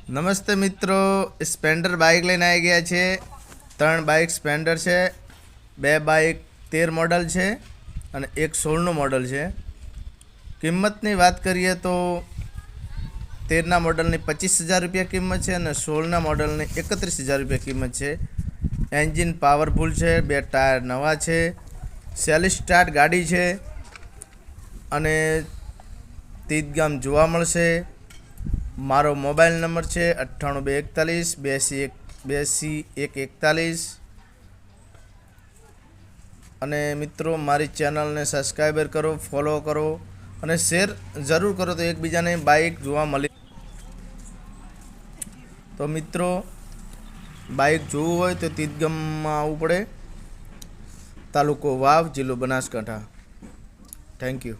નમસ્તે મિત્રો, Splendor bike લઈને આવી ગયા છે। 3 બાઇક સ્પ્લેન્ડર છે, 2 બાઇક 13 મોડલ છે અને એક 16નું મોડલ છે। કિંમતની વાત કરીએ તો 13ના મોડલની 25,000 રૂપિયા કિંમત છે અને 16ના મોડલની 31,000 રૂપિયા કિંમત છે। એન્જિન પાવરફુલ છે, 2 ટાયર નવા છે, સેલ્ફ સ્ટાર્ટ ગાડી છે અને તીજ ગામ જોવા મળશે। મારો મોબાઈલ નંબર છે 98 241 82 અને મિત્રો મારી ચેનલને સબસ્ક્રાઈબર કરો, ફોલો કરો અને શેર જરૂર કરો તો એકબીજાને બાઇક જોવા મળે। તો મિત્રો બાઇક જોવું હોય તો તીજ ગામમાં આવવું પડે, તાલુકો વાવ, જિલ્લો બનાસકાંઠા। Thank you.